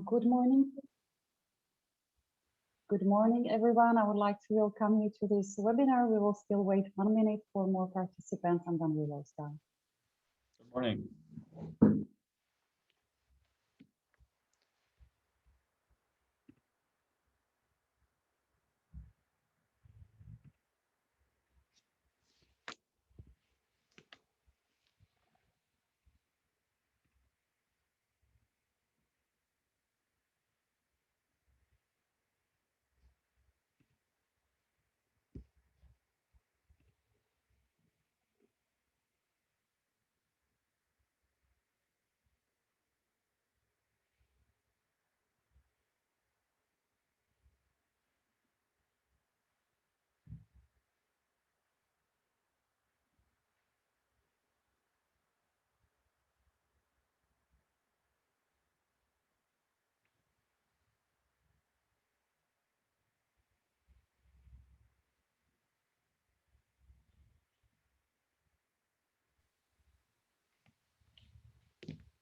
Good morning. Good morning, everyone. I would like to welcome you to this webinar. We will still wait 1 minute for more participants and then we will start. Good morning.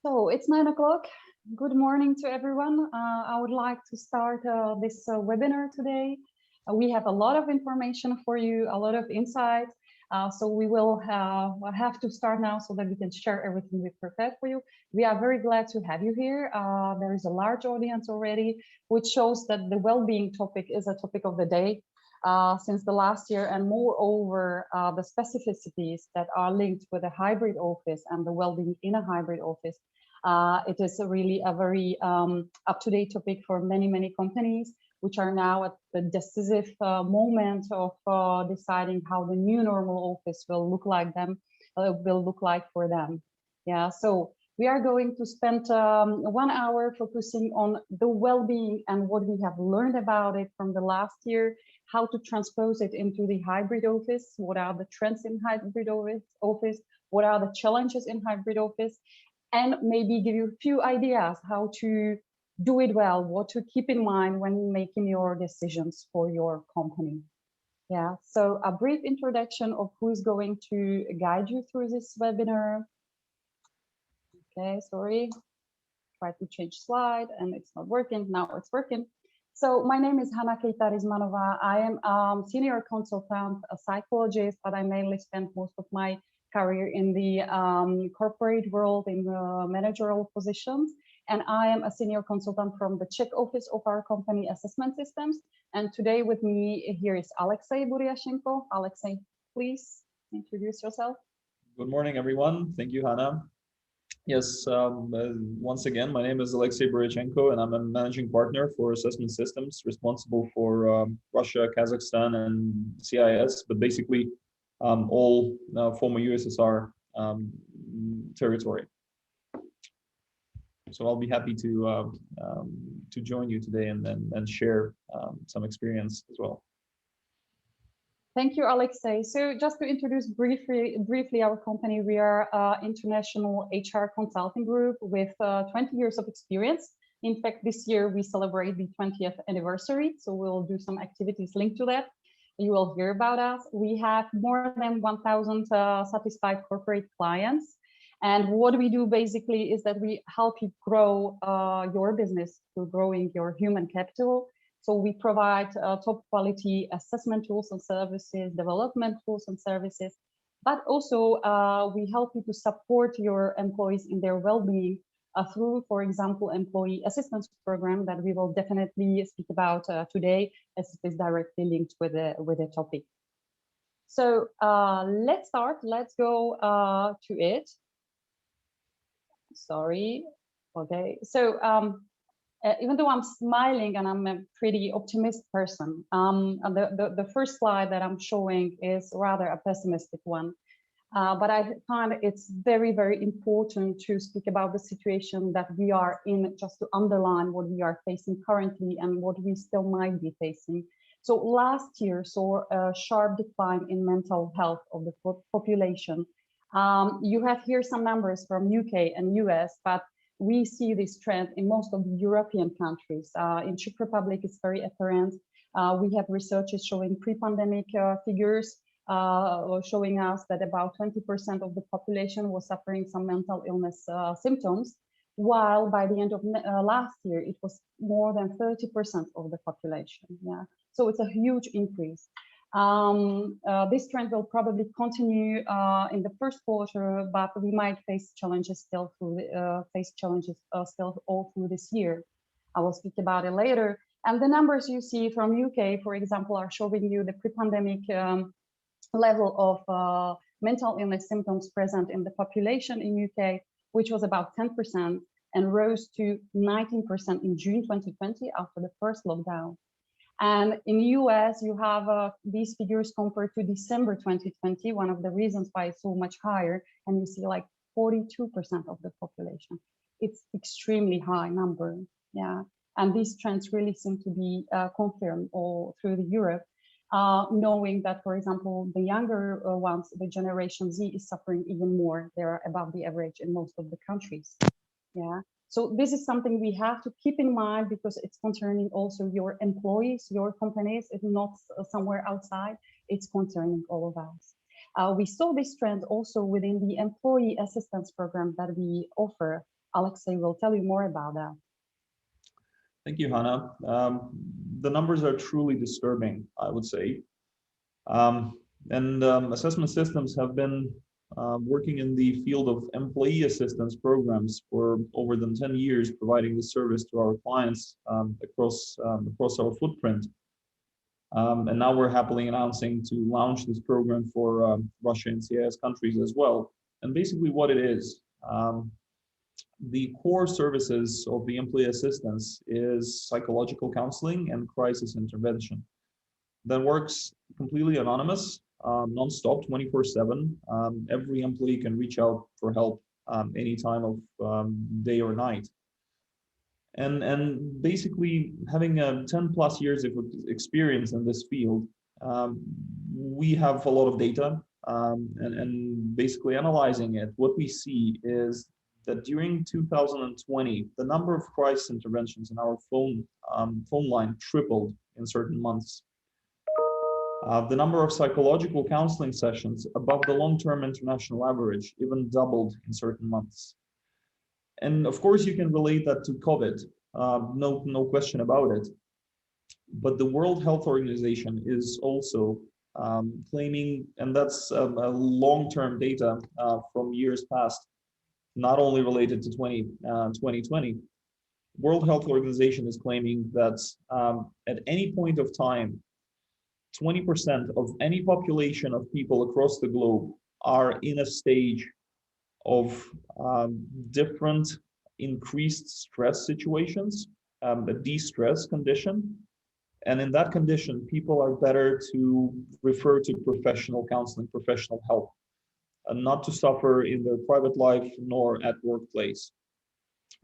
So it's 9 o'clock. Good morning to everyone. I would like to start this webinar today. We have a lot of information for you, a lot of insight. So we will have to start now so that we can share everything we prepared for you. We are very glad to have you here. There is a large audience already, which shows that the well-being topic is a topic of the day since the last year, and moreover, the specificities that are linked with a hybrid office and the well-being in a hybrid office. It is really a very up-to-date topic for many companies, which are now at the decisive moment of deciding how the new normal office will look like for them. Yeah, so we are going to spend 1 hour focusing on the well-being and what we have learned about it from the last year, how to transpose it into the hybrid office, what are the trends in hybrid office, what are the challenges in hybrid office, and maybe give you a few ideas how to do it well, what to keep in mind when making your decisions for your company. Yeah, so a brief introduction of who is going to guide you through this webinar. Okay, sorry, try to change slide and it's not working. Now it's working. So my name is Hanna Keita-Rizmanova. I am a senior consultant, a psychologist, but I mainly spent most of my career in the corporate world, in the managerial positions. And I am a senior consultant from the Czech office of our company, Assessment Systems. And today with me here is Alexey Buryashenko. Alexey, please introduce yourself. Good morning, everyone. Thank you, Hanna. Yes, once again, my name is Alexey Buryashenko, and I'm a managing partner for Assessment Systems, responsible for Russia, Kazakhstan, and CIS, but basically all former USSR territory. So I'll be happy to join you today and share some experience as well. Thank you, Alexey. So just to introduce briefly our company, we are an international HR consulting group with 20 years of experience. In fact, this year we celebrate the 20th anniversary, so we'll do some activities linked to that. You will hear about us. We have more than 1,000 satisfied corporate clients. And what we do basically is that we help you grow your business through growing your human capital. So we provide top quality assessment tools and services, development tools and services, but also we help you to support your employees in their well-being through, for example, employee assistance program that we will definitely speak about today, as it is directly linked with the topic. So let's start. Let's go to it. Sorry. Okay. So even though I'm smiling and I'm a pretty optimistic person, the first slide that I'm showing is rather a pessimistic one. But I find it's very important to speak about the situation that we are in, just to underline what we are facing currently and what we still might be facing. So last year saw a sharp decline in mental health of the population. You have here some numbers from UK and US, but we see this trend in most of the European countries. In Czech Republic, it's very apparent. We have researchers showing pre-pandemic figures, showing us that about 20% of the population was suffering some mental illness symptoms. while by the end of last year, it was more than 30% of the population. Yeah, so it's a huge increase. This trend will probably continue in the first quarter, but we might face challenges still still all through this year. I will speak about it later. And the numbers you see from UK, for example, are showing you the pre-pandemic level of mental illness symptoms present in the population in UK, which was about 10% and rose to 19% in June 2020 after the first lockdown. And in the US, you have these figures compared to December 2020, one of the reasons why it's so much higher. And you see like 42% of the population. It's extremely high number. Yeah. And these trends really seem to be confirmed all through the Europe, knowing that, for example, the younger ones, the Generation Z, is suffering even more. They're above the average in most of the countries. Yeah. So this is something we have to keep in mind because it's concerning also your employees, your companies. It's not somewhere outside. It's concerning all of us. We saw this trend also within the employee assistance program that we offer. Alexei will tell you more about that. Thank you, Hannah. The numbers are truly disturbing, I would say. Assessment systems have been working in the field of employee assistance programs for over than 10 years, providing the service to our clients across our footprint. And now we're happily announcing to launch this program for Russia and CIS countries as well. And basically what it is, the core services of the employee assistance is psychological counseling and crisis intervention. That works completely anonymous, non-stop, 24/7. Every employee can reach out for help any time of day or night. And basically, having 10 plus years of experience in this field, we have a lot of data, and basically analyzing it, what we see is that during 2020, the number of crisis interventions in our phone line tripled in certain months. The number of psychological counseling sessions above the long-term international average even doubled in certain months. And of course, you can relate that to COVID, no question about it. But the World Health Organization is also claiming, and that's long-term data from years past, not only related to 2020. World Health Organization is claiming that at any point of time, 20% of any population of people across the globe are in a stage of different increased stress situations, a de-stress condition. And in that condition, people are better to refer to professional counseling, professional help, and not to suffer in their private life nor at workplace.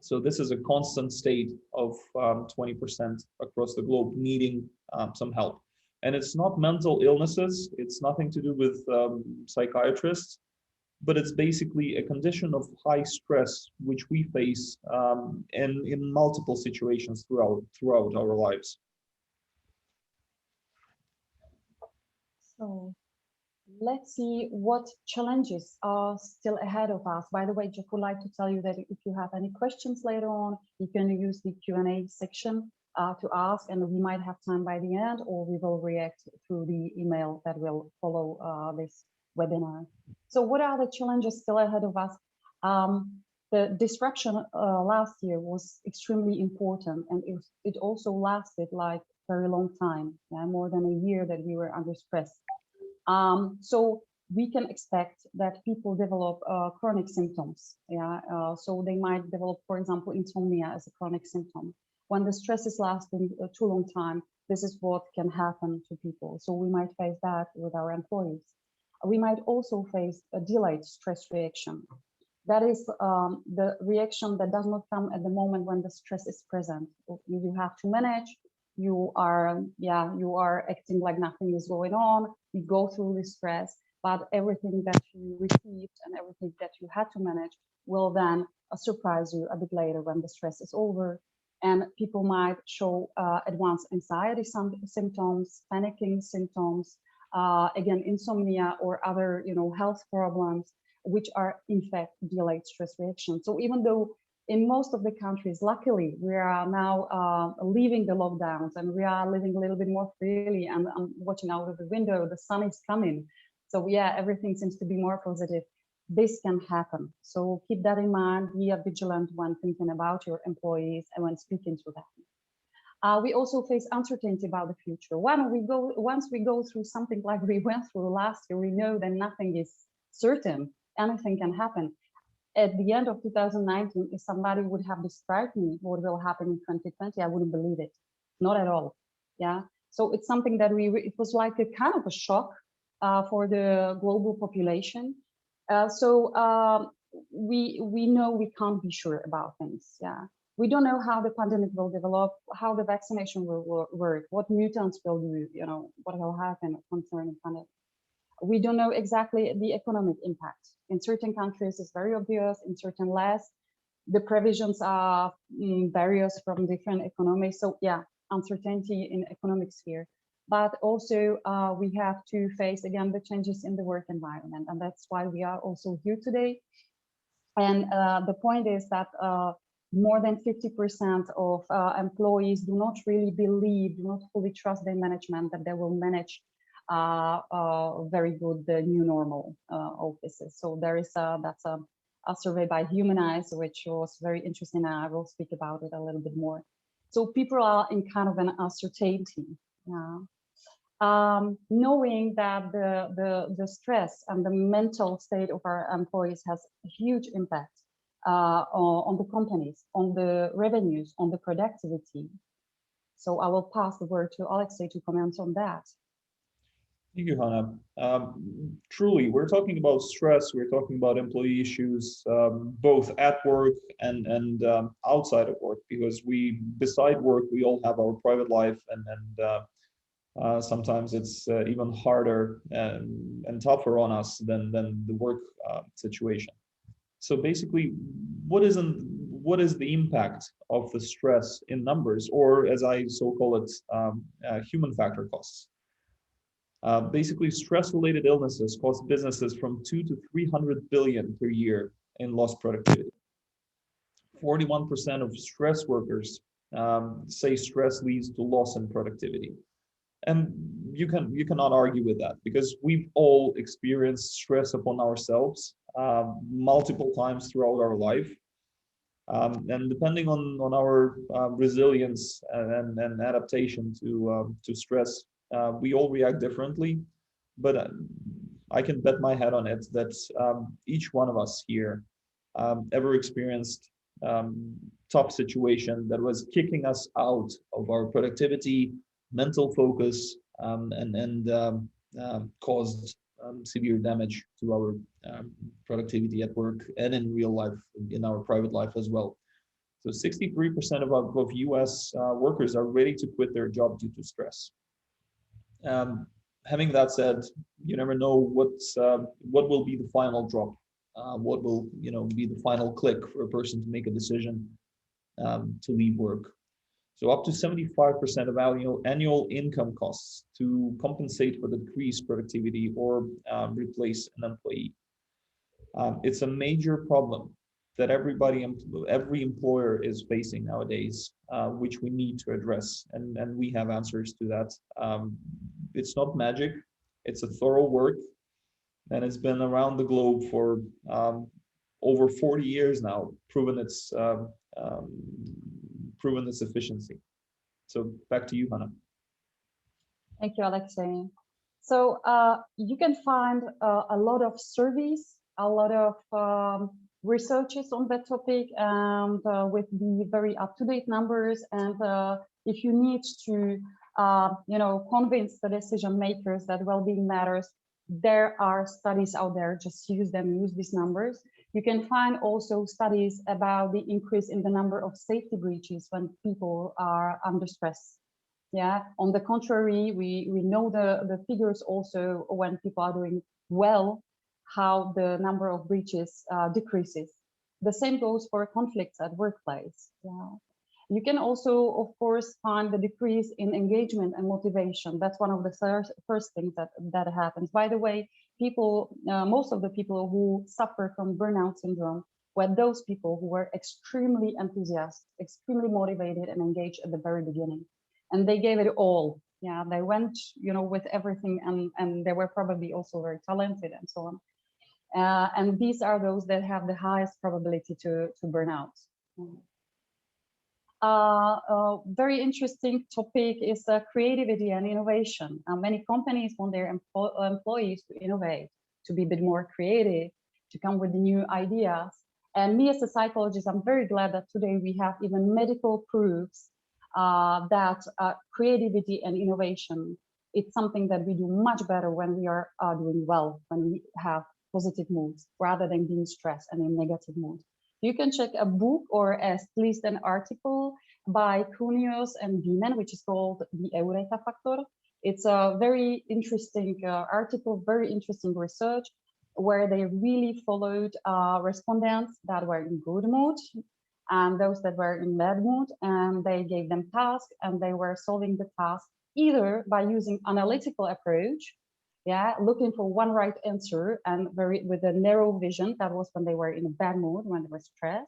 So this is a constant state of 20% across the globe needing some help. And it's not mental illnesses, it's nothing to do with psychiatrists, but it's basically a condition of high stress, which we face in multiple situations throughout our lives. So let's see what challenges are still ahead of us. By the way, Jeff would like to tell you that if you have any questions later on, you can use the Q&A section to ask, and we might have time by the end, or we will react through the email that will follow this webinar. So what are the challenges still ahead of us? The disruption last year was extremely important, and it also lasted like a very long time, more than a year that we were under stress. So we can expect that people develop chronic symptoms. So they might develop, for example, insomnia as a chronic symptom. When the stress is lasting a too long time, this is what can happen to people. So we might face that with our employees. We might also face a delayed stress reaction. That is the reaction that does not come at the moment when the stress is present. You have to manage. You are acting like nothing is going on. You go through the stress, but everything that you received and everything that you had to manage will then surprise you a bit later when the stress is over. And people might show advanced anxiety symptoms, panicking symptoms, again, insomnia or other, health problems, which are in fact delayed stress reactions. So even though in most of the countries, luckily, we are now leaving the lockdowns and we are living a little bit more freely. And I'm watching out of the window, the sun is coming. So yeah, everything seems to be more positive. This can happen. So keep that in mind, be vigilant when thinking about your employees and when speaking to them. We also face uncertainty about the future. Once we go through something like we went through last year, we know that nothing is certain, anything can happen. At the end of 2019, if somebody would have described me what will happen in 2020, I wouldn't believe it, not at all. Yeah, so it's something that it was like a kind of a shock for the global population. We know we can't be sure about things. Yeah, we don't know how the pandemic will develop, how the vaccination will work, what mutants will do, what will happen concerning pandemic. We don't know exactly the economic impact. In certain countries, it's very obvious, in certain less. The provisions are various from different economies. So yeah, uncertainty in economic sphere. But also we have to face, again, the changes in the work environment. And that's why we are also here today. And the point is that more than 50% of employees do not really believe, do not fully trust their management that they will manage very good the new normal offices. So there is that's a survey by Humanize, which was very interesting, and I will speak about it a little bit more. So people are in kind of an uncertainty. Knowing that the stress and the mental state of our employees has a huge impact on the companies, on the revenues, on the productivity. So I will pass the word to Alexei to comment on that. Thank you, Hannah. Truly, we're talking about stress. We're talking about employee issues, both at work and outside of work, because beside work, we all have our private life, and sometimes it's even harder and tougher on us than the work situation. So basically, what is the impact of the stress in numbers, or as I so call it, human factor costs? Basically, stress-related illnesses cost businesses from 2 to 300 billion per year in lost productivity. 41% of stress workers say stress leads to loss in productivity. And you cannot argue with that, because we've all experienced stress upon ourselves multiple times throughout our life. And depending on our resilience and adaptation to stress, we all react differently. But I can bet my head on it that each one of us here ever experienced tough situation that was kicking us out of our productivity, mental focus, and caused severe damage to our productivity at work and in real life, in our private life as well. So 63% of US workers are ready to quit their job due to stress. Having that said, you never know what will be the final drop, what will be the final click for a person to make a decision to leave work. So up to 75% of annual income costs to compensate for the decreased productivity or replace an employee. It's a major problem that every employer is facing nowadays, which we need to address, and we have answers to that. It's not magic; it's a thorough work, and it's been around the globe for over 40 years now, proven its efficiency. So back to you, Hannah. Thank you, Alexei. So you can find a lot of surveys, a lot of researches on that topic, and with the very up-to-date numbers. And if you need to, convince the decision makers that well-being matters, there are studies out there. Just use them, use these numbers. You can find also studies about the increase in the number of safety breaches when people are under stress. Yeah, on the contrary, we know the figures also when people are doing well, how the number of breaches decreases. The same goes for conflicts at workplace. Yeah. You can also, of course, find the decrease in engagement and motivation. That's one of the first things that happens. By the way, most of the people who suffer from burnout syndrome were those people who were extremely enthusiastic, extremely motivated and engaged at the very beginning. And they gave it all. Yeah, they went, with everything, and they were probably also very talented and so on. And these are those that have the highest probability to burn out. Very interesting topic is creativity and innovation. Many companies want their employees to innovate, to be a bit more creative, to come with new ideas. And me as a psychologist, I'm very glad that today we have even medical proofs that creativity and innovation, it's something that we do much better when we are doing well, when we have positive moods, rather than being stressed and in negative mood. You can check a book or at least an article by Kunios and Beeman, which is called The Eureka Factor. It's a very interesting article, very interesting research, where they really followed respondents that were in good mood and those that were in bad mood, and they gave them tasks, and they were solving the task either by using analytical approach, looking for one right answer and with a narrow vision. That was when they were in a bad mood, when they were stressed.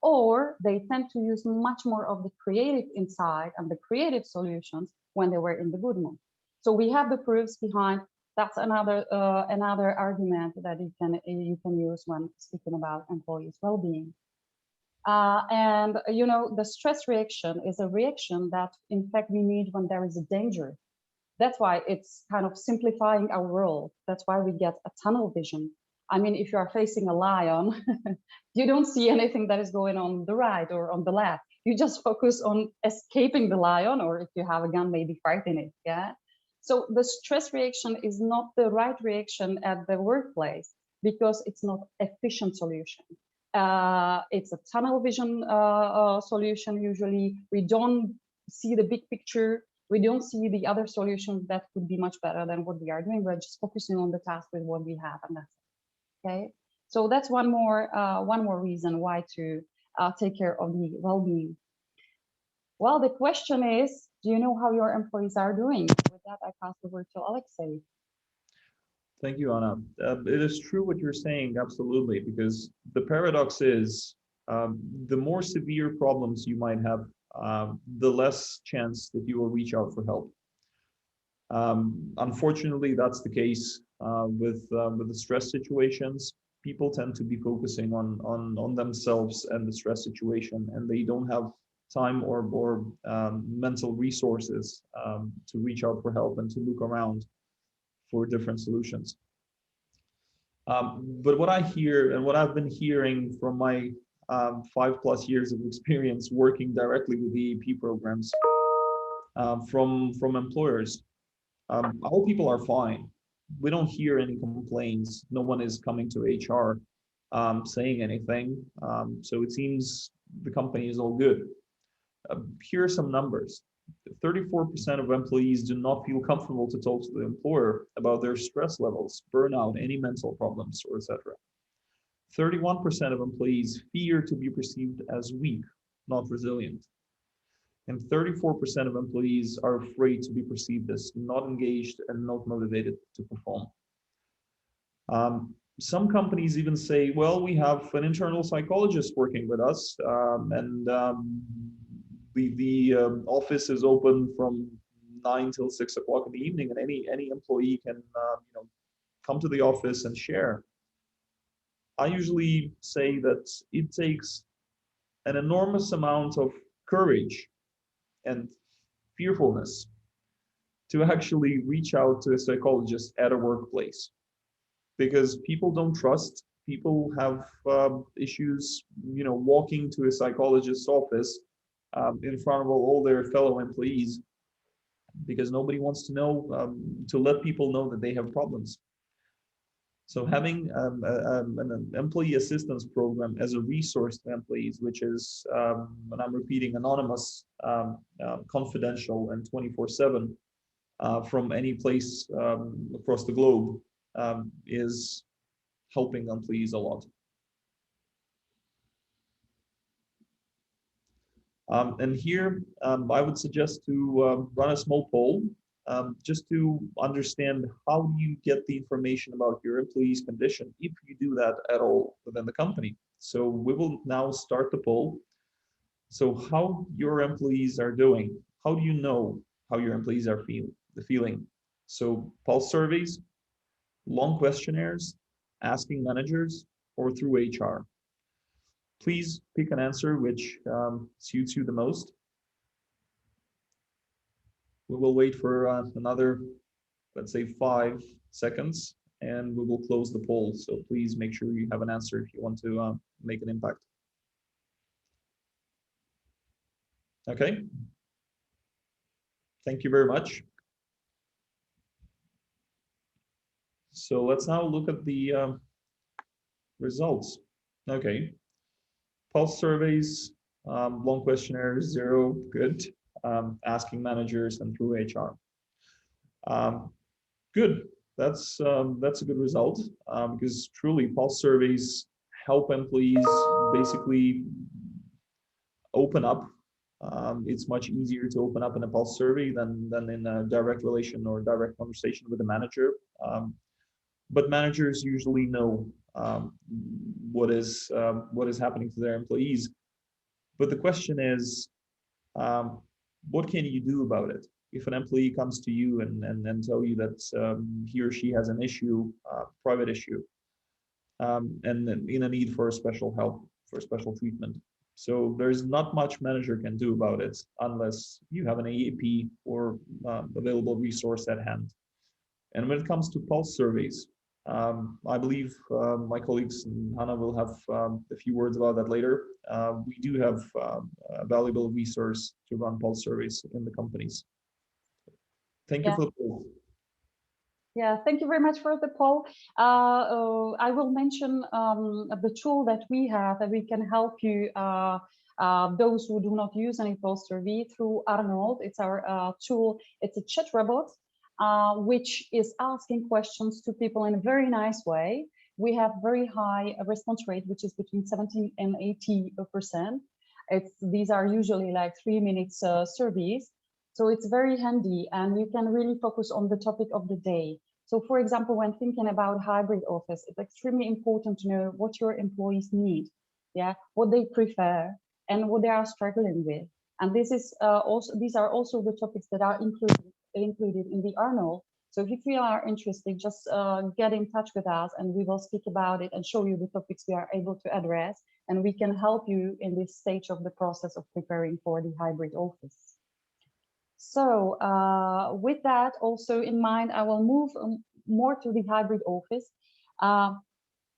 Or they tend to use much more of the creative insight and the creative solutions when they were in the good mood. So we have the proofs behind. That's another argument that you can use when speaking about employees' well-being. And the stress reaction is a reaction that in fact we need when there is a danger. That's why it's kind of simplifying our world. That's why we get a tunnel vision. I mean, if you are facing a lion, you don't see anything that is going on the right or on the left. You just focus on escaping the lion, or if you have a gun, maybe fighting it. Yeah. So the stress reaction is not the right reaction at the workplace because it's not efficient solution. It's a tunnel vision solution. Usually, we don't see the big picture. We don't see the other solutions that could be much better than what we are doing. We're just focusing on the task with what we have, and that's it. Okay. So that's one more reason why to take care of the well-being. Well, the question is, do you know how your employees are doing? With that, I pass over to Alexei. Thank you, Anna. It is true what you're saying, absolutely, because the paradox is the more severe problems you might have, the less chance that you will reach out for help. Unfortunately, that's the case with the stress situations. People tend to be focusing on themselves and the stress situation, and they don't have time or mental resources to reach out for help and to look around for different solutions. But what I hear and what I've been hearing from my 5+ years of experience working directly with EAP programs from employers, our people are fine. We don't hear any complaints. No one is coming to HR saying anything. So it seems the company is all good. Here are some numbers. 34% of employees do not feel comfortable to talk to the employer about their stress levels, burnout, any mental problems, or etc. 31% of employees fear to be perceived as weak, not resilient. And 34% of employees are afraid to be perceived as not engaged and not motivated to perform. Some companies even say, well, we have an internal psychologist working with us, and the office is open from 9 till 6 o'clock in the evening, and any employee can come to the office and share. I usually say that it takes an enormous amount of courage and fearfulness to actually reach out to a psychologist at a workplace, because people don't trust. People have issues, walking to a psychologist's office in front of all their fellow employees, because nobody wants to know, to let people know that they have problems. So having an employee assistance program as a resource to employees, which is, and I'm repeating, anonymous, confidential, and 24/7 from any place across the globe, is helping employees a lot. And here, I would suggest to run a small poll. just to understand how do you get the information about your employee's condition, if you do that at all within the company. So we will now start the poll. So how your employees are doing, how do you know how your employees are feeling? So pulse surveys, long questionnaires, asking managers, or through HR. Please pick an answer which suits you the most. We will wait for another, let's say, 5 seconds, and we will close the poll. So please make sure you have an answer if you want to make an impact. Okay. Thank you very much. So let's now look at the results. Okay. Pulse surveys, long questionnaires, 0, good. Asking managers and through HR. Good. That's a good result because truly pulse surveys help employees basically open up. It's much easier to open up in a pulse survey than in a direct relation or direct conversation with a manager. But managers usually know what is happening to their employees. But the question is, what can you do about it? If an employee comes to you and tell you that he or she has an issue, private issue, and in a need for special help, for special treatment. So there's not much manager can do about it unless you have an AAP or available resource at hand. And when it comes to pulse surveys, I believe my colleagues and Hannah will have a few words about that later. We do have a valuable resource to run pulse surveys in the companies. Thank you for the poll. Yeah, thank you very much for the poll. I will mention the tool that we have that we can help you, those who do not use any pulse survey, through Arnold. It's our tool. It's a chat robot, which is asking questions to people in a very nice way. We have very high response rate, which is between 70 and 80%. These are usually like 3 minutes surveys. So it's very handy and you can really focus on the topic of the day. So for example, when thinking about hybrid office, it's extremely important to know what your employees need, yeah, what they prefer and what they are struggling with. And this is these are also the topics that are included in the Arnold. So if you are interested, just get in touch with us and we will speak about it and show you the topics we are able to address. And we can help you in this stage of the process of preparing for the hybrid office. So with that also in mind, I will move more to the hybrid office.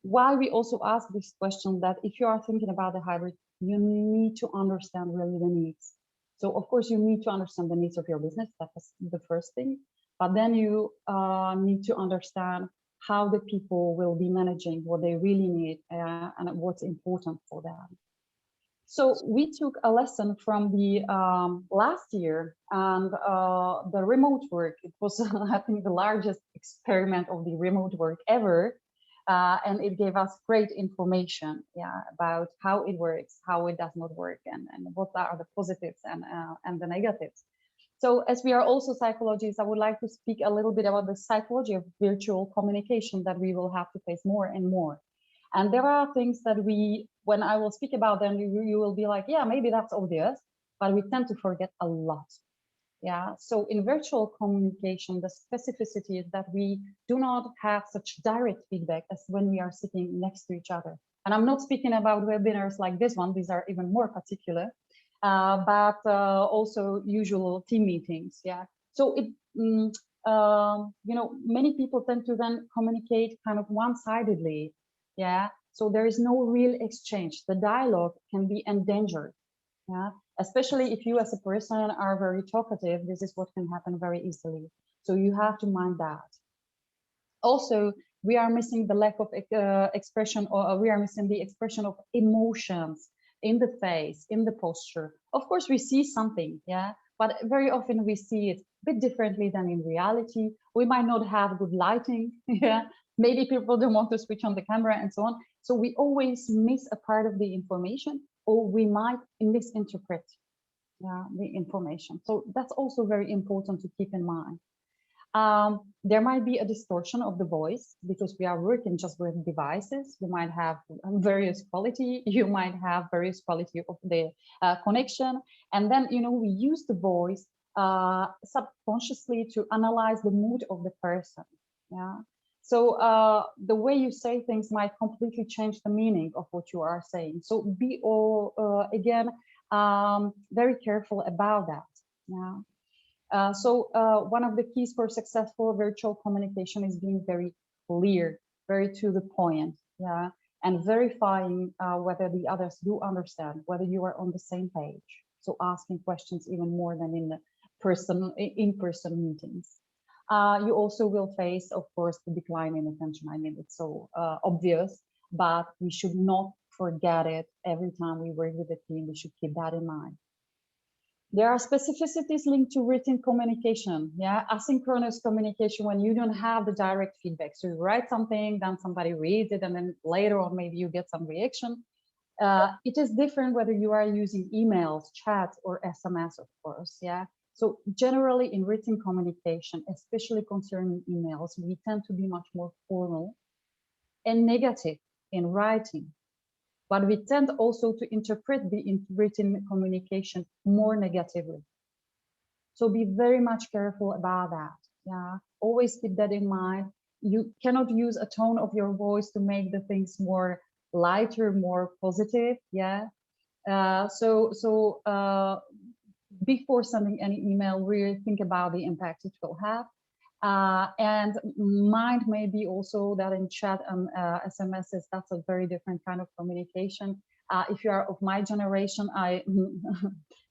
Why we also ask this question, that if you are thinking about the hybrid, you need to understand really the needs. So of course you need to understand the needs of your business. That is the first thing. But then you need to understand how the people will be managing what they really need and what's important for them. So we took a lesson from the last year and the remote work. It was, I think, the largest experiment of the remote work ever. And it gave us great information, yeah, about how it works, how it does not work, and what are the positives and the negatives. So as we are also psychologists, I would like to speak a little bit about the psychology of virtual communication that we will have to face more and more. And there are things that when I will speak about them, you will be like, yeah, maybe that's obvious, but we tend to forget a lot. Yeah, so in virtual communication, the specificity is that we do not have such direct feedback as when we are sitting next to each other. And I'm not speaking about webinars like this one, these are even more particular, but also usual team meetings. Yeah, so you know, many people tend to then communicate kind of one-sidedly. Yeah, so there is no real exchange. The dialogue can be endangered. Yeah, especially if you as a person are very talkative, this is what can happen very easily. So you have to mind that. Also, we are missing the lack of expression, or we are missing the expression of emotions in the face, in the posture. Of course, we see something, yeah, but very often we see it a bit differently than in reality. We might not have good lighting, yeah. Maybe people don't want to switch on the camera and so on. So we always miss a part of the information, or we might misinterpret. yeah, the information. So that's also very important to keep in mind. There might be a distortion of the voice because we are working just with devices. You might have various quality, you might have various quality of the connection. And then, you know, we use the voice subconsciously to analyze the mood of the person. Yeah. So the way you say things might completely change the meaning of what you are saying. So be all, again, very careful about that. Yeah. One of the keys for successful virtual communication is being very clear, very to the point, yeah, and verifying whether the others do understand, whether you are on the same page. So asking questions even more than in the in-person meetings. You also will face, of course, the decline in attention. I mean, it's so obvious, but we should not forget it every time we work with a team. We should keep that in mind. There are specificities linked to written communication, yeah, asynchronous communication when you don't have the direct feedback. So you write something, then somebody reads it, and then later on maybe you get some reaction. It is different whether you are using emails, chat, or SMS, of course, yeah. So generally in written communication, especially concerning emails, we tend to be much more formal and negative in writing. But we tend also to interpret the written communication more negatively. So be very much careful about that. Yeah, always keep that in mind. You cannot use a tone of your voice to make the things more lighter, more positive. Yeah. Before sending any email, really think about the impact it will have. And mind maybe also that in chat and SMSs, that's a very different kind of communication. If you are of my generation, I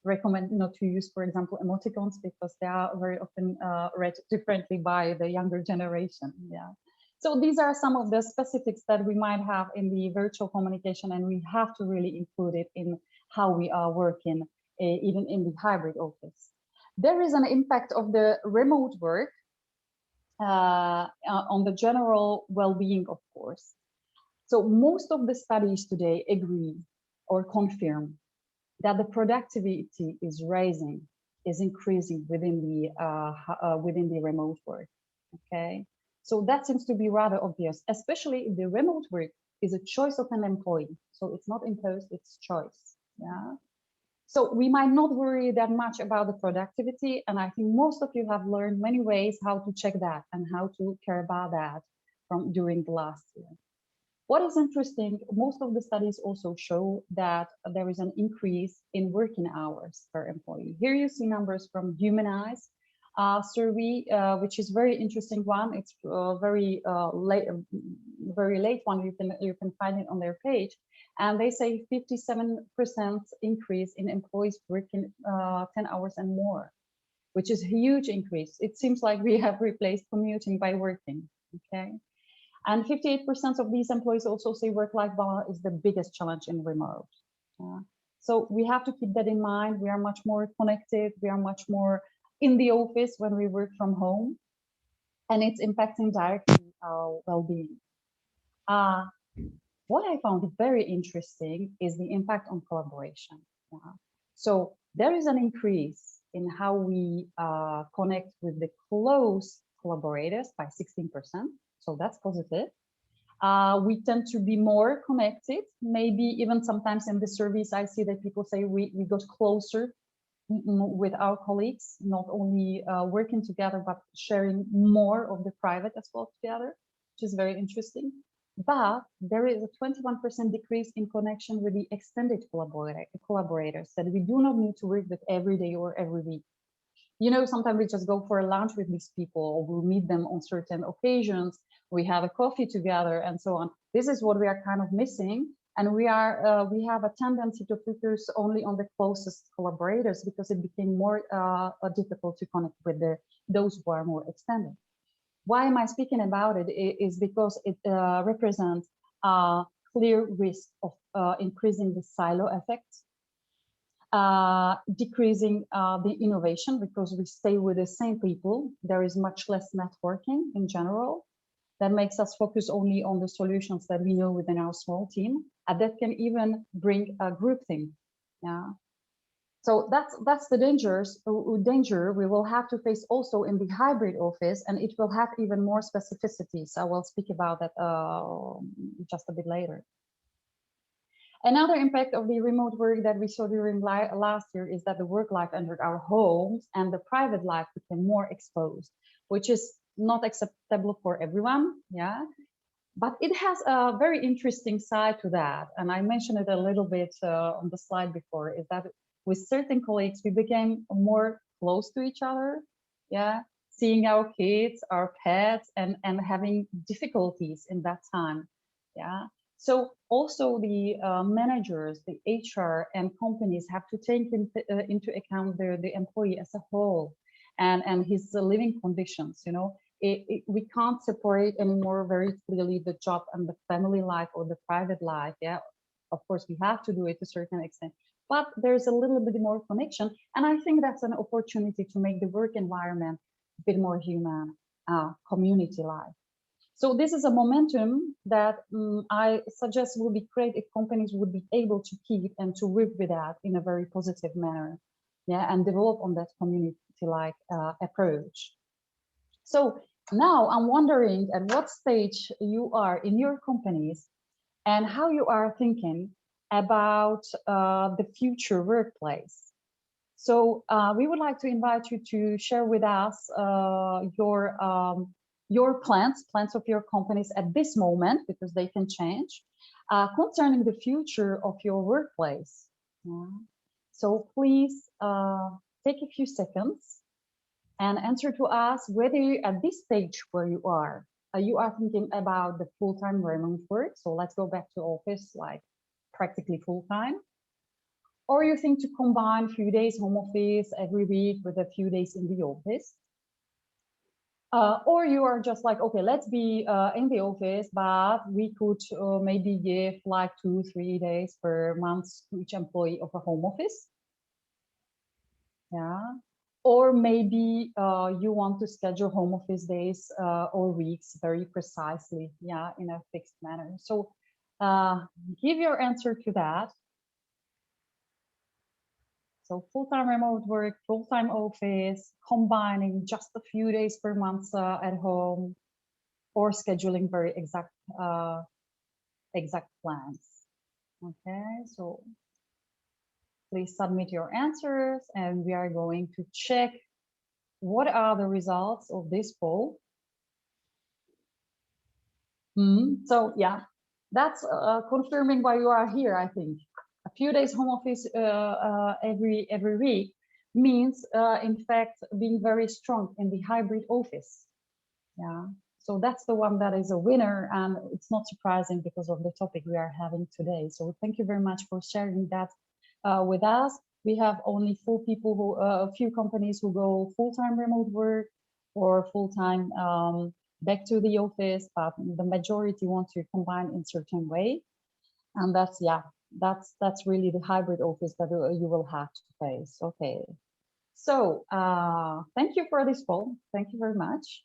recommend not to use, for example, emoticons because they are very often read differently by the younger generation. Yeah. So these are some of the specifics that we might have in the virtual communication, and we have to really include it in how we are working, even in the hybrid office. There is an impact of the remote work on the general well-being, of course. So most of the studies today agree or confirm that the productivity is rising, is increasing within the remote work. Okay, so that seems to be rather obvious, especially if the remote work is a choice of an employee. So it's not imposed; it's choice. Yeah. So we might not worry that much about the productivity. And I think most of you have learned many ways how to check that and how to care about that from during the last year. What is interesting, most of the studies also show that there is an increase in working hours per employee. Here you see numbers from Humanize survey, which is very interesting one. It's very late one. You can find it on their page, and they say 57% increase in employees working 10 hours and more, which is a huge increase. It seems like we have replaced commuting by working. Okay. And 58% of these employees also say work-life balance is the biggest challenge in remote. So we have to keep that in mind. We are much more connected. We are much more in the office when we work from home, and it's impacting directly our well-being. What I found very interesting is the impact on collaboration. So there is an increase in how we connect with the close collaborators by 16%. So that's positive. We tend to be more connected. Maybe even sometimes in the surveys, I see that people say we got closer with our colleagues, not only working together, but sharing more of the private as well together, which is very interesting. But there is a 21% decrease in connection with the extended collaborators that we do not need to work with every day or every week. You know, sometimes we just go for a lunch with these people, or we'll meet them on certain occasions. We have a coffee together and so on. This is what we are kind of missing. And we have a tendency to focus only on the closest collaborators because it became more difficult to connect with those who are more extended. Why am I speaking about it? Is because it represents a clear risk of increasing the silo effect, decreasing the innovation because we stay with the same people. There is much less networking in general. That makes us focus only on the solutions that we know within our small team. And that can even bring a groupthink. Yeah. So that's the danger we will have to face also in the hybrid office, and it will have even more specificities. I will speak about that just a bit later. Another impact of the remote work that we saw during last year is that the work life entered our homes and the private life became more exposed, which is not acceptable for everyone. Yeah. But it has a very interesting side to that. And I mentioned it a little bit on the slide before, is that with certain colleagues, we became more close to each other. Yeah. Seeing our kids, our pets, and having difficulties in that time. Yeah. So also the managers, the HR and companies have to take into account the employee as a whole and his living conditions, you know. We can't separate anymore very clearly the job and the family life or the private life. Yeah, of course we have to do it to a certain extent, but there's a little bit more connection, and I think that's an opportunity to make the work environment a bit more human, community life. So this is a momentum that I suggest would be great if companies would be able to keep and to work with that in a very positive manner, yeah, and develop on that community-like approach. So now I'm wondering at what stage you are in your companies and how you are thinking about the future workplace. So we would like to invite you to share with us your plans of your companies at this moment, because they can change, concerning the future of your workplace. Yeah. So please take a few seconds and answer to us whether you, at this stage where you are thinking about the full-time remote work. So let's go back to office, like practically full-time. Or you think to combine a few days home office every week with a few days in the office. Or you are just like, okay, let's be in the office, but we could maybe give like 2-3 days per month to each employee of a home office. Yeah. Or maybe you want to schedule home office days or weeks very precisely, yeah, in a fixed manner. So give your answer to that. So full-time remote work, full-time office, combining just a few days per month at home, or scheduling very exact plans. Okay, so please submit your answers, and we are going to check what are the results of this poll. So yeah, that's confirming why you are here, I think. A few days home office every week means, in fact, being very strong in the hybrid office. Yeah, so that's the one that is a winner, and it's not surprising because of the topic we are having today. So thank you very much for sharing that with us. We have only a few companies who go full-time remote work or full-time back to the office, but the majority want to combine in certain way. And that's, yeah, that's really the hybrid office that you will have to face. Okay, so thank you for this poll. Thank you very much.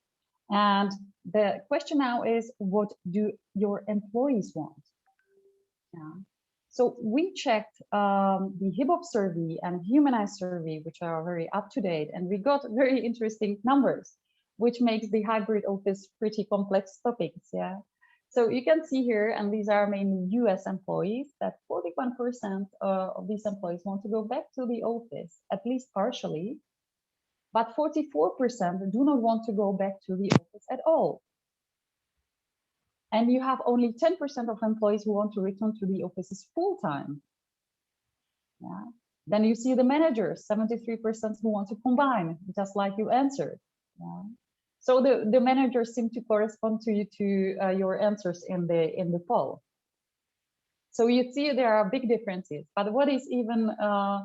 And the question now is, what do your employees want? Yeah. So we checked the HIBOP survey and Humanize survey, which are very up to date, and we got very interesting numbers, which makes the hybrid office pretty complex topics. Yeah. So you can see here, and these are mainly US employees, that 41% of these employees want to go back to the office, at least partially, but 44% do not want to go back to the office at all. And you have only 10% of employees who want to return to the offices full-time. Yeah. Then you see the managers, 73% who want to combine, just like you answered. Yeah. So the managers seem to correspond to you, to your answers in the poll. So you see there are big differences, but what is even a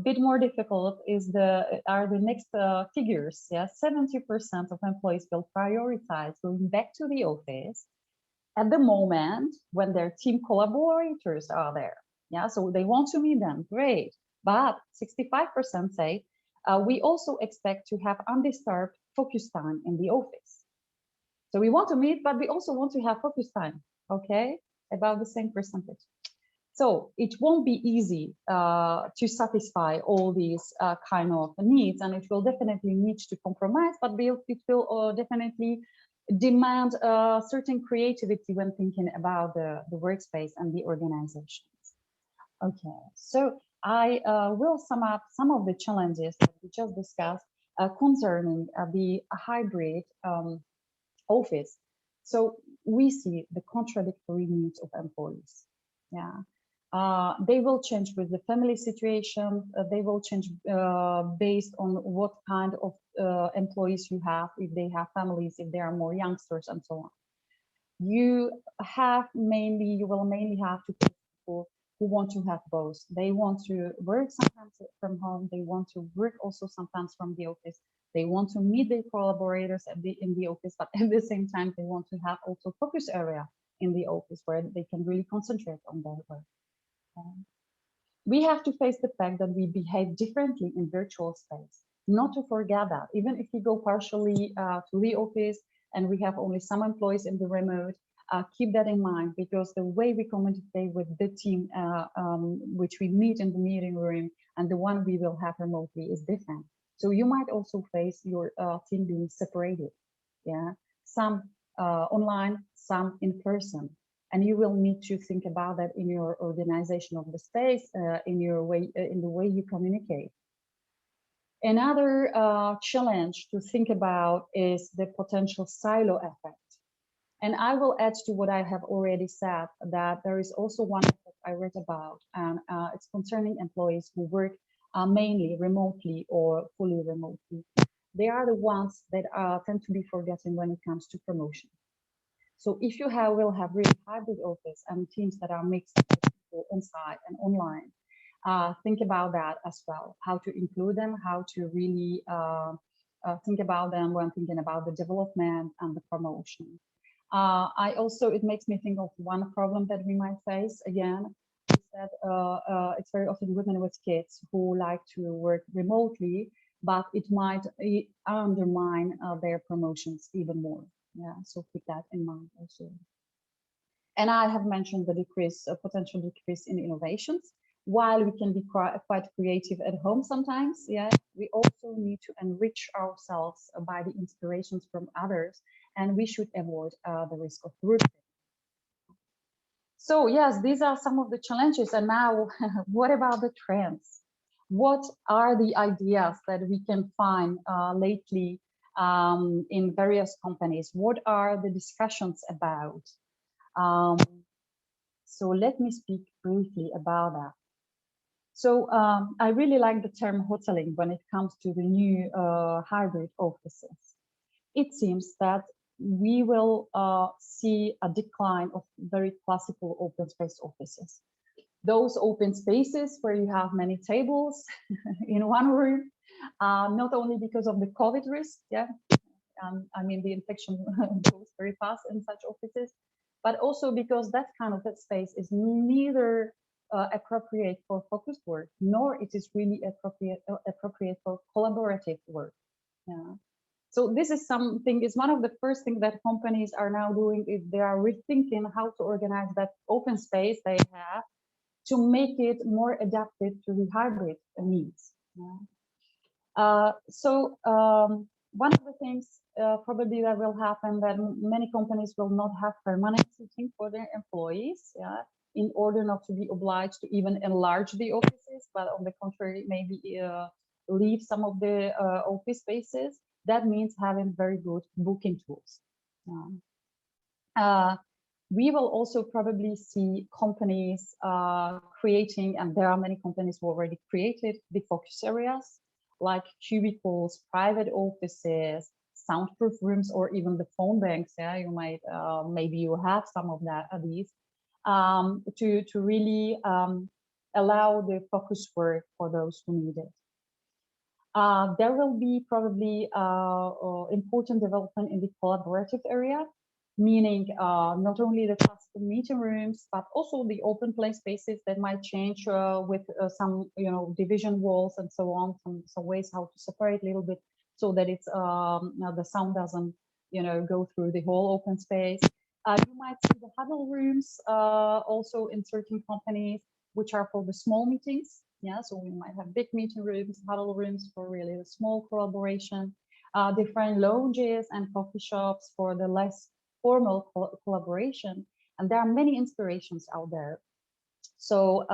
bit more difficult is are the next figures. Yeah, 70% of employees will prioritize going back to the office at the moment when their team collaborators are there. Yeah, so they want to meet them, great. But 65% say, we also expect to have undisturbed focus time in the office. So we want to meet, but we also want to have focus time, okay? About the same percentage. So it won't be easy to satisfy all these kind of needs, and it will definitely need to compromise, but it will definitely demand certain creativity when thinking about the workspace and the organizations. Okay, so I will sum up some of the challenges that we just discussed concerning the hybrid office. So we see the contradictory needs of employees. Yeah, they will change with the family situation. They will change based on what kind of employees you have, if they have families, if there are more youngsters, and so on. You will mainly have to pick people who want to have both. They want to work sometimes from home. They want to work also sometimes from the office. They want to meet their collaborators in the office, but at the same time, they want to have also focus area in the office where they can really concentrate on their work. We have to face the fact that we behave differently in virtual space. Not to forget that, even if we go partially to the office and we have only some employees in the remote, keep that in mind, because the way we communicate with the team, which we meet in the meeting room, and the one we will have remotely is different. So you might also face your team being separated. Yeah, some online, some in person, and you will need to think about that in your organization of the space, in the way you communicate. Another challenge to think about is the potential silo effect. And I will add to what I have already said, that there is also one effect I read about, and it's concerning employees who work mainly remotely or fully remotely. They are the ones that tend to be forgotten when it comes to promotion. So if you will have really hybrid office and teams that are mixed with people on site and online, think about that as well, how to include them, how to really think about them when thinking about the development and the promotion. It makes me think of one problem that we might face again, is that it's very often women with kids who like to work remotely, but it might undermine their promotions even more. Yeah, so keep that in mind also. And I have mentioned the potential decrease in innovations. While we can be quite creative at home sometimes, yeah, we also need to enrich ourselves by the inspirations from others, and we should avoid the risk of grouping. So yes, these are some of the challenges. And now, what about the trends? What are the ideas that we can find lately in various companies? What are the discussions about? So let me speak briefly about that. So I really like the term hoteling when it comes to the new hybrid offices. It seems that we will see a decline of very classical open space offices. Those open spaces where you have many tables in one room, not only because of the COVID risk, yeah, I mean, the infection goes very fast in such offices, but also because that kind of space is neither appropriate for focused work, nor it is really appropriate for collaborative work. Yeah. So this is one of the first things that companies are now doing, is they are rethinking how to organize that open space they have to make it more adapted to the hybrid needs. Yeah. One of the things probably that will happen, that many companies will not have permanent seating for their employees, yeah, in order not to be obliged to even enlarge the offices, but on the contrary, maybe leave some of the office spaces. That means having very good booking tools. We will also probably see companies creating, and there are many companies who already created the focus areas, like cubicles, private offices, soundproof rooms, or even the phone banks. Yeah, you might maybe you have some of these to really allow the focus work for those who need it. There will be probably important development in the collaborative area, meaning not only the classical meeting rooms, but also the open play spaces that might change with some, division walls and so on, some ways how to separate a little bit so that it's the sound doesn't, go through the whole open space. You might see the huddle rooms also in certain companies, which are for the small meetings. Yeah, so we might have big meeting rooms, huddle rooms for really the small collaboration, different lounges and coffee shops for the less formal collaboration. And there are many inspirations out there. So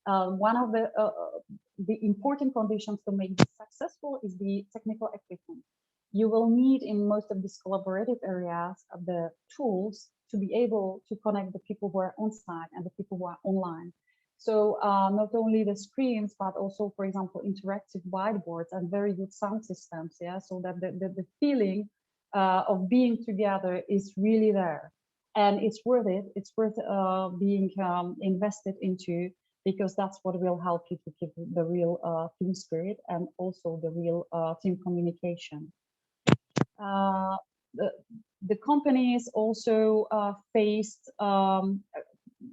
one of the important conditions to make this successful is the technical equipment. You will need in most of these collaborative areas the tools to be able to connect the people who are on site and the people who are online. So not only the screens, but also, for example, interactive whiteboards and very good sound systems. Yeah, so that the feeling of being together is really there, and it's worth it. It's worth being invested into, because that's what will help you to keep the real team spirit and also the real team communication. Uh, the, the companies also faced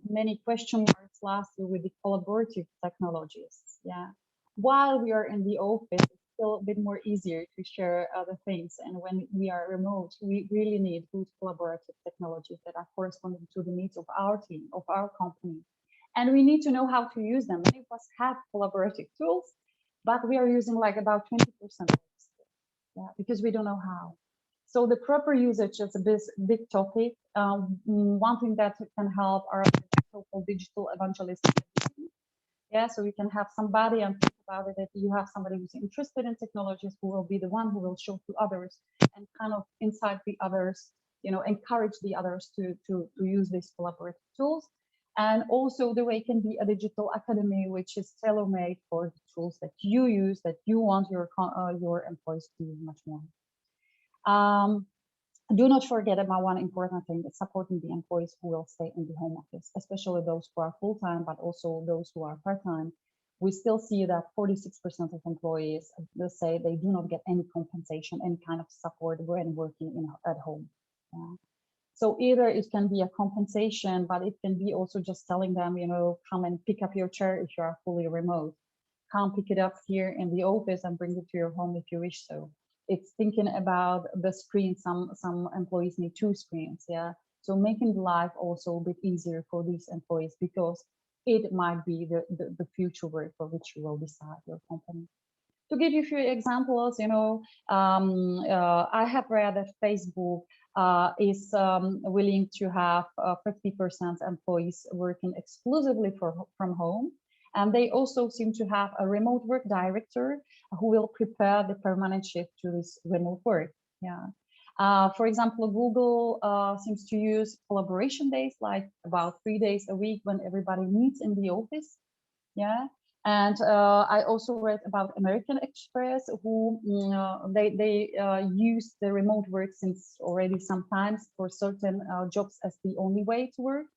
many question marks last year with the collaborative technologies. Yeah, while we are in the office, it's still a bit more easier to share other things. And when we are remote, we really need good collaborative technologies that are corresponding to the needs of our team, of our company. And we need to know how to use them. Many of us have collaborative tools, but we are using like about 20% of it, yeah, because we don't know how. So the proper usage is a big topic. One thing that can help are so-called digital evangelists. Yeah, so you can have somebody, and think about it, that you have somebody who's interested in technologies, who will be the one who will show to others and kind of incite the others, encourage the others to use these collaborative tools. And also the way can be a digital academy, which is tailor-made for the tools that you use, that you want your employees to use much more. Do not forget about one important thing: is supporting the employees who will stay in the home office, especially those who are full-time, but also those who are part-time. We still see that 46% of employees say they do not get any compensation, any kind of support when working at home. Yeah. So either it can be a compensation, but it can be also just telling them, come and pick up your chair if you are fully remote. Come pick it up here in the office and bring it to your home if you wish so. It's thinking about the screen. Some employees need two screens. Yeah, so making life also a bit easier for these employees, because it might be the future work for which you will decide your company. To give you a few examples, I have read that Facebook is willing to have 50% employees working exclusively from home. And they also seem to have a remote work director who will prepare the permanent shift to this remote work. Yeah. For example, Google seems to use collaboration days, like about 3 days a week when everybody meets in the office. Yeah. And I also read about American Express, who they use the remote work since already sometimes for certain jobs as the only way to work,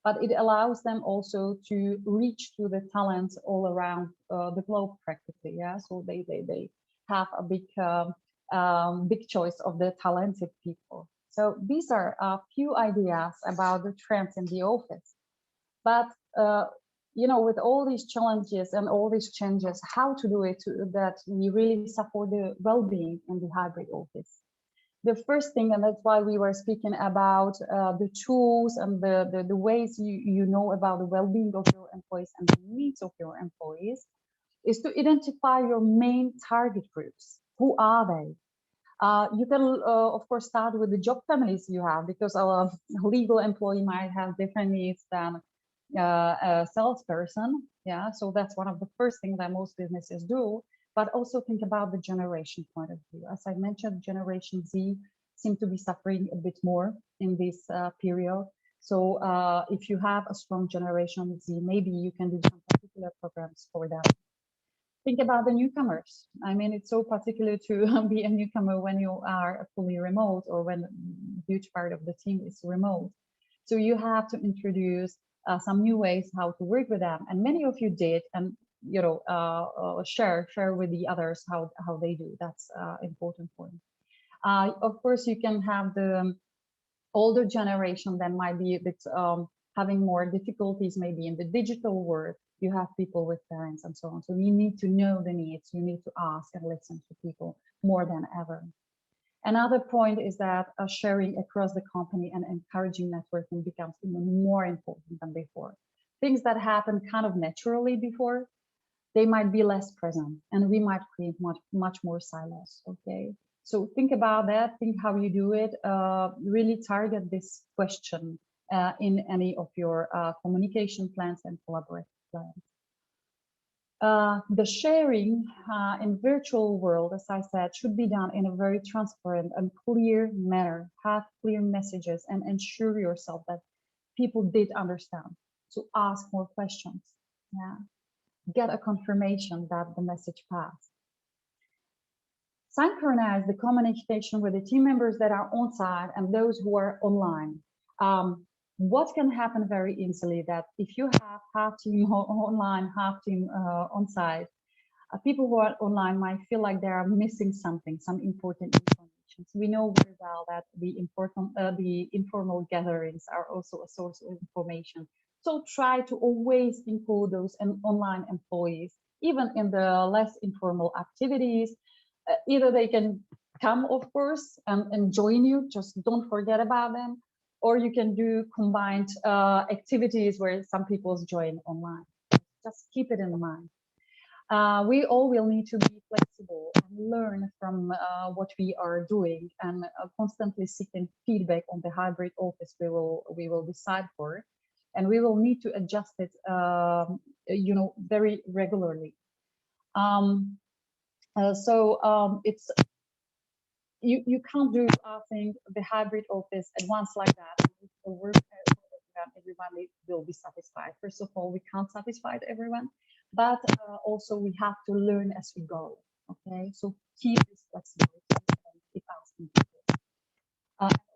but it allows them also to reach to the talents all around the globe practically. Yeah, so they have a big choice of the talented people. So these are a few ideas about the trends in the office. But with all these challenges and all these changes, how to do it that we really support the well-being in the hybrid office? The first thing, and that's why we were speaking about the tools and the ways you know about the well-being of your employees and the needs of your employees, is to identify your main target groups. Who are they? You can, of course, start with the job families you have, because a legal employee might have different needs than a salesperson. Yeah, so that's one of the first things that most businesses do. But also think about the generation point of view. As I mentioned, Generation Z seem to be suffering a bit more in this period. So if you have a strong Generation Z, maybe you can do some particular programs for them. Think about the newcomers. I mean, it's so particular to be a newcomer when you are fully remote, or when a huge part of the team is remote. So you have to introduce some new ways how to work with them, and many of you did, and share with the others how they do. That's important for you. Of course, you can have the older generation that might be a bit having more difficulties maybe in the digital world. You have people with parents and so on. So you need to know the needs. You need to ask and listen to people more than ever. Another point is that sharing across the company and encouraging networking becomes even more important than before. Things that happen kind of naturally before, they might be less present, and we might create much more silos. Okay, so think about that, think how you do it, really target this question in any of your communication plans and collaborative plans. The sharing in virtual world, as I said, should be done in a very transparent and clear manner. Have clear messages and ensure yourself that people did understand. So ask more questions. Yeah, get a confirmation that the message passed. Synchronize the communication with the team members that are on site and those who are online. What can happen very easily that if you have half team online, half team on site, people who are online might feel like they are missing something, some important information. So we know very well that the informal gatherings are also a source of information. So try to always include those online employees, even in the less informal activities. Either they can come, of course, and join you, just don't forget about them, or you can do combined activities where some people join online. Just keep it in mind. We all will need to be flexible and learn from what we are doing, and constantly seeking feedback on the hybrid office we will decide for, and we will need to adjust it, very regularly. It's you can't do, I think, the hybrid office at once like that. The work everyone will be satisfied. First of all, we can't satisfy everyone, but also we have to learn as we go. Okay, so keep this flexibility and keep asking people.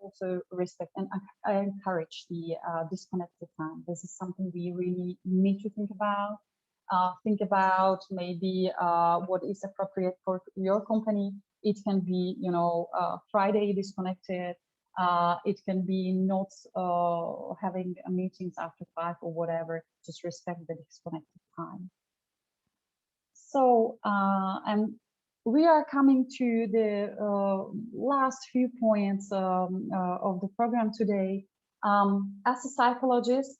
Also respect and I encourage the disconnected time. This is something we really need to think about. Think about maybe what is appropriate for your company. It can be, Friday disconnected. It can be not having meetings after 5 or whatever. Just respect the disconnected time. So, and we are coming to the last few points of the program today. As a psychologist,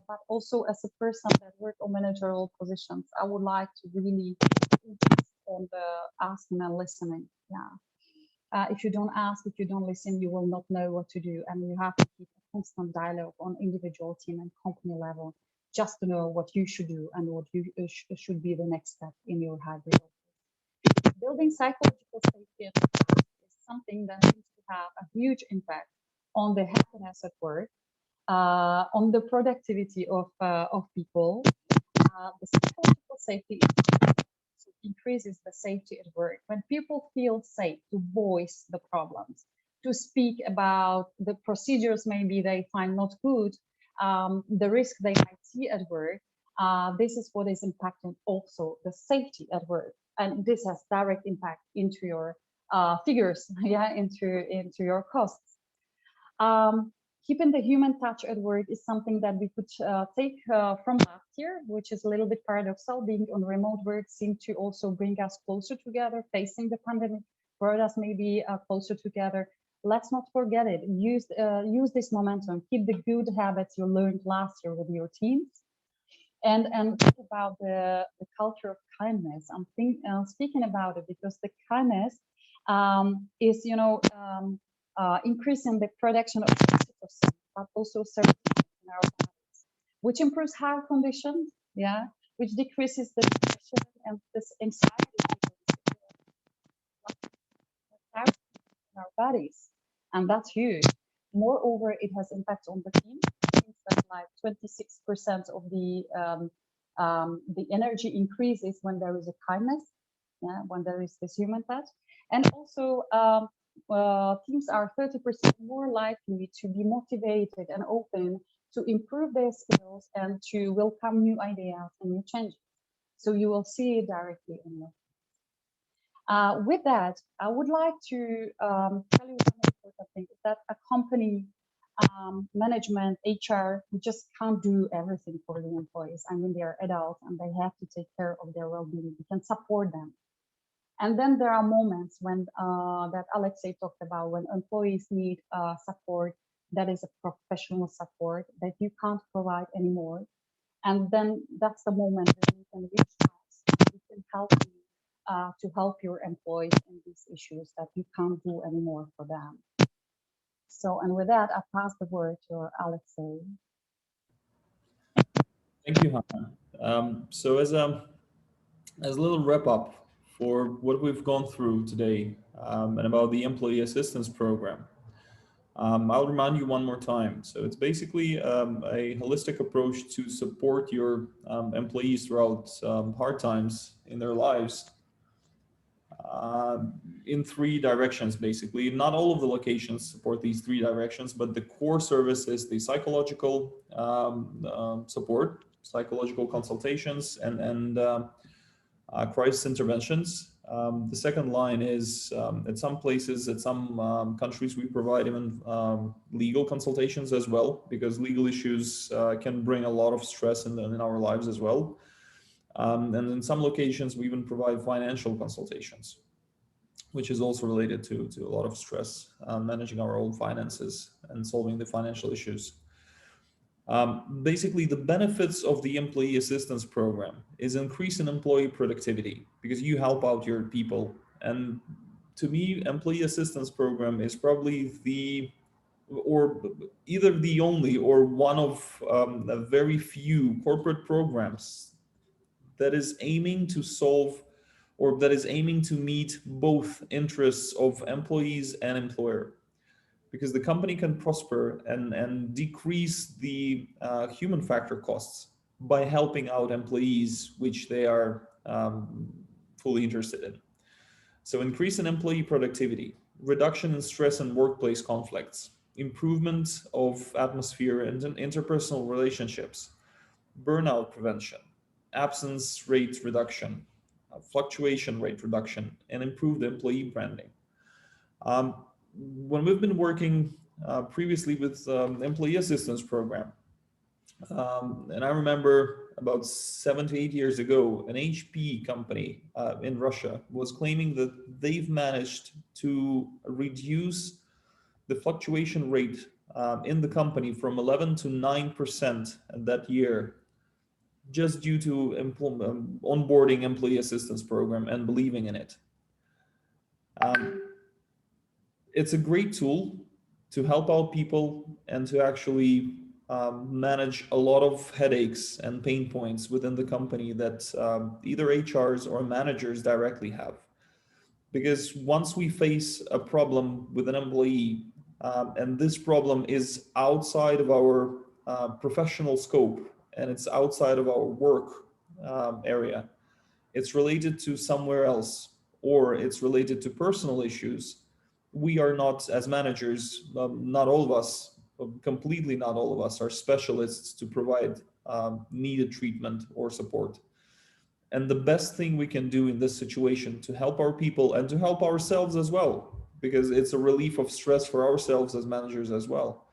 but also as a person that works on managerial positions, I would like to really insist on the asking and listening. Yeah. If you don't ask, if you don't listen, you will not know what to do, and you have to keep a constant dialogue on individual, team, and company level, just to know what you should do and what you should be the next step in your hybrid office. Building psychological safety is something that seems to have a huge impact on the happiness at work, on the productivity of people. The psychological safety increases the safety at work. When people feel safe to voice the problems, to speak about the procedures maybe they find not good, the risk they might see at work, this is what is impacting also the safety at work. And this has direct impact into your figures, yeah, into your costs. Keeping the human touch at work is something that we could take from last year, which is a little bit paradoxal. Being on remote work seemed to also bring us closer together. Facing the pandemic brought us maybe closer together. Let's not forget it. Use this momentum. Keep the good habits you learned last year with your teams, and think about the culture of kindness. I'm speaking about it because the kindness is, increasing the production of oxytocin, but also serotonin in our bodies, which improves heart conditions, yeah, which decreases the depression and this anxiety in our bodies, and that's huge. Moreover, it has impact on the team. It means that like 26% of the energy increases when there is a kindness, yeah, when there is this human touch, and also teams are 30% more likely to be motivated and open to improve their skills and to welcome new ideas and new changes. So you will see it directly in your. With that, I would like to tell you one important thing, is that a company, management, HR, we just can't do everything for the employees. I mean, they are adults and they have to take care of their well-being. We can support them. And then there are moments when that Alexei talked about, when employees need support that is a professional support that you can't provide anymore. And then that's the moment that you can reach us. We can help you to help your employees in these issues that you can't do anymore for them. So, and with that, I pass the word to Alexei. Thank you, Hannah. So as a little wrap up for what we've gone through today, and about the employee assistance program, I'll remind you one more time. So it's basically a holistic approach to support your employees throughout hard times in their lives, in three directions, basically. Not all of the locations support these three directions, but the core service is the psychological support, psychological consultations, and crisis interventions. The second line is, at some places, at some countries, we provide even legal consultations as well, because legal issues can bring a lot of stress in our lives as well. And in some locations, we even provide financial consultations, which is also related to a lot of stress, managing our own finances and solving the financial issues. Basically, the benefits of the employee assistance program is increase in employee productivity because you help out your people. And to me, employee assistance program is probably or either the only or one of a very few corporate programs that is aiming to solve, or that is aiming to meet both interests of employees and employer, because the company can prosper and decrease the human factor costs by helping out employees, which they are fully interested in. So increase in employee productivity, reduction in stress and workplace conflicts, improvement of atmosphere and interpersonal relationships, burnout prevention, absence rate reduction, fluctuation rate reduction, and improved employee branding. Um, when we've been working previously with employee assistance program, and I remember about 7 to 8 years ago, an HP company in Russia was claiming that they've managed to reduce the fluctuation rate in the company from 11 to 9% that year, just due to onboarding employee assistance program and believing in it. It's a great tool to help out people and to actually manage a lot of headaches and pain points within the company that either HRs or managers directly have. Because once we face a problem with an employee, and this problem is outside of our professional scope and it's outside of our work area, it's related to somewhere else, or it's related to personal issues, we are not, as managers, not all of us, completely not all of us, are specialists to provide needed treatment or support. And the best thing we can do in this situation to help our people and to help ourselves as well, because it's a relief of stress for ourselves as managers as well,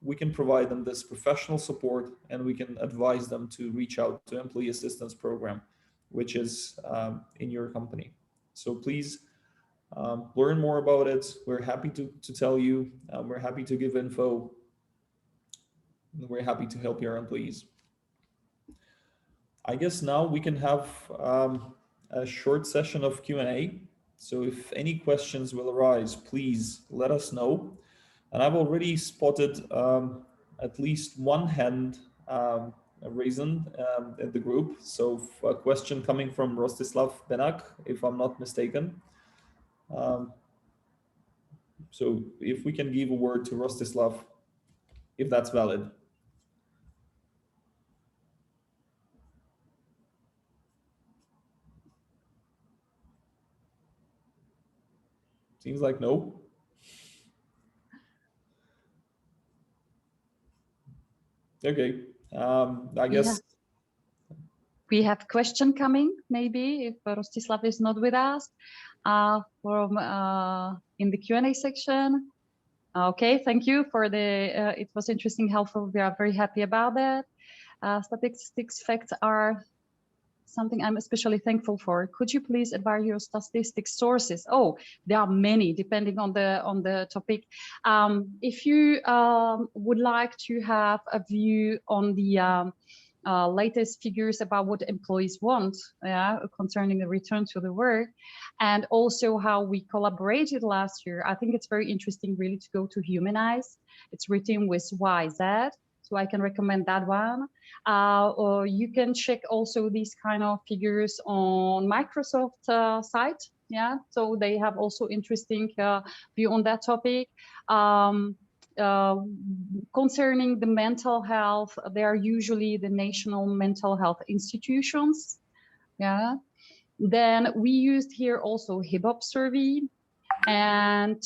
we can provide them this professional support, and we can advise them to reach out to employee assistance program, which is in your company. So please learn more about it. We're happy to tell you. We're happy to give info. We're happy to help your employees. I guess now we can have a short session of Q&A. So if any questions will arise, please let us know. And I've already spotted at least one hand raised in the group. So a question coming from Rostislav Benak, if I'm not mistaken. So if we can give a word to Rostislav, if that's valid. Seems like no. Okay, I guess. We have question coming, maybe, if Rostislav is not with us, from in the Q&A section. Okay, thank you for the, it was interesting, helpful. We are very happy about that. Statistics facts are something I'm especially thankful for. Could you please advise your statistics sources? Oh, there are many depending on the topic. If you would like to have a view on the latest figures about what employees want, concerning the return to the work, and also how we collaborated last year, I think it's very interesting really to go to Humanize. It's written with YZ, so I can recommend that one. Or you can check also these kind of figures on Microsoft site. Yeah, so they have also interesting view on that topic. Concerning the mental health, they are usually the national mental health institutions. Yeah. Then we used here also HIBOP survey. And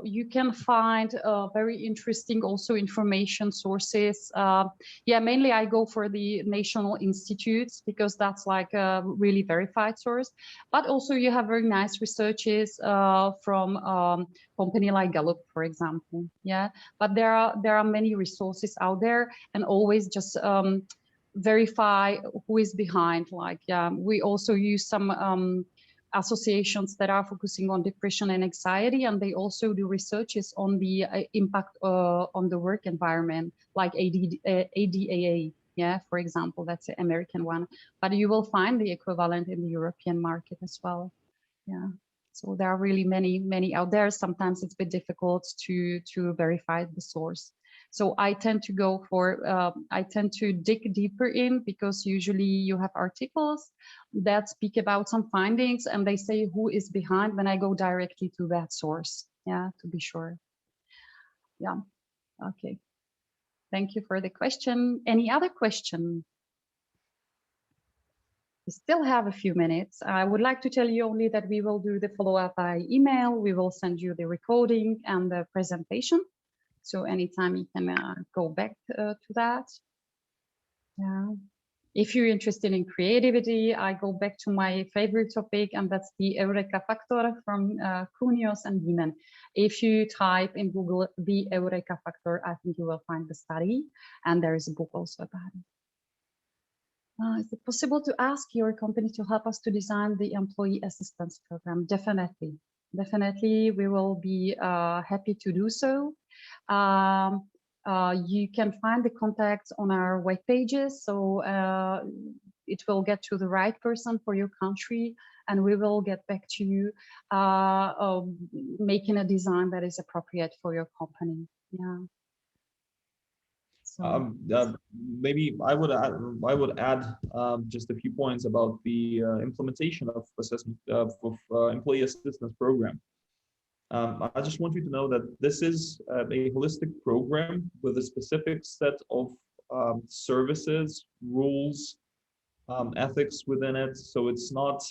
you can find very interesting also information sources. Yeah, mainly I go for the national institutes because that's like a really verified source. But also you have very nice researches from company like Gallup, for example. Yeah, but there are many resources out there, and always just verify who is behind. Like, yeah, we also use some associations that are focusing on depression and anxiety, and they also do researches on the impact on the work environment, like ADAA, yeah, for example, that's the American one, but you will find the equivalent in the European market as well. Yeah, so there are really many out there. Sometimes it's a bit difficult to verify the source. So I tend to go for, I tend to dig deeper in, because usually you have articles that speak about some findings and they say who is behind, when I go directly to that source. Yeah, to be sure. Yeah, okay. Thank you for the question. Any other question? We still have a few minutes. I would like to tell you only that we will do the follow-up by email. We will send you the recording and the presentation. So anytime you can go back to that. Yeah. If you're interested in creativity, I go back to my favorite topic, and that's the Eureka Factor from Kunios and Diemen. If you type in Google the Eureka Factor, I think you will find the study, and there is a book also about it. Is it possible to ask your company to help us to design the employee assistance program? Definitely. Definitely, we will be happy to do so. You can find the contacts on our web pages, so it will get to the right person for your country, and we will get back to you making a design that is appropriate for your company. Yeah. So, maybe I would add just a few points about the implementation of assessment of employee assistance program. I just want you to know that this is a holistic program with a specific set of services, rules, ethics within it. So it's not,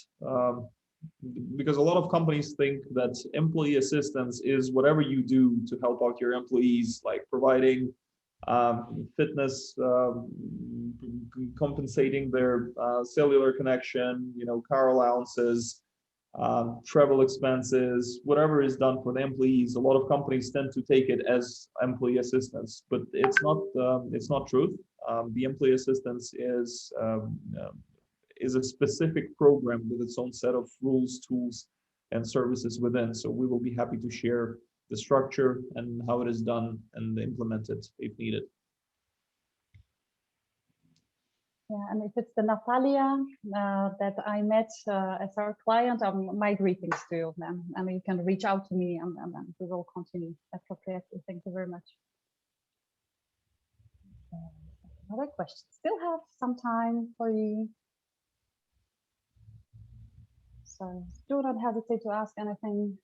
because a lot of companies think that employee assistance is whatever you do to help out your employees, like providing fitness, compensating their cellular connection, car allowances, travel expenses, whatever is done for the employees. A lot of companies tend to take it as employee assistance, but it's not truth. The employee assistance is a specific program with its own set of rules, tools, and services within. So we will be happy to share the structure and how it is done and implemented if needed. yeah, and if it's the Natalia that I met as our client, my greetings to you, ma'am. And you can reach out to me, and we will continue appropriately. Thank you very much. Another question. Still have some time for you. So do not hesitate to ask anything.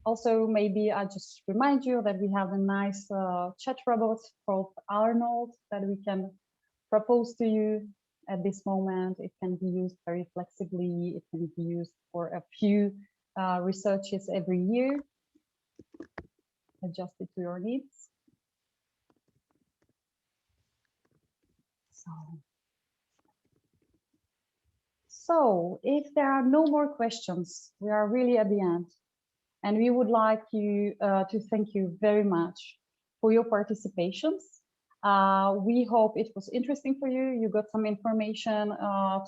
Also, maybe I just remind you that we have a nice chat robot called Arnold that we can propose to you at this moment. It can be used very flexibly. It can be used for a few researches every year, adjusted to your needs. So if there are no more questions, we are really at the end. And we would like you to thank you very much for your participations. We hope it was interesting for you. You got some information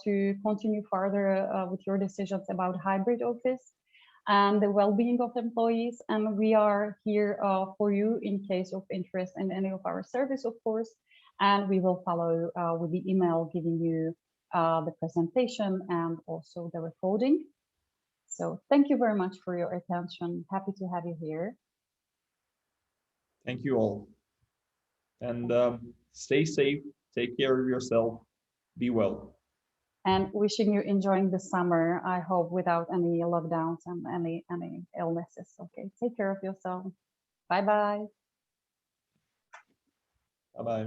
to continue further with your decisions about hybrid office and the well-being of employees. And we are here for you in case of interest in any of our service, of course. And we will follow with the email giving you the presentation and also the recording. So thank you very much for your attention. Happy to have you here. Thank you all. And stay safe, take care of yourself, be well. And wishing you enjoying the summer, I hope, without any lockdowns and any illnesses. Okay, take care of yourself. Bye-bye. Bye-bye.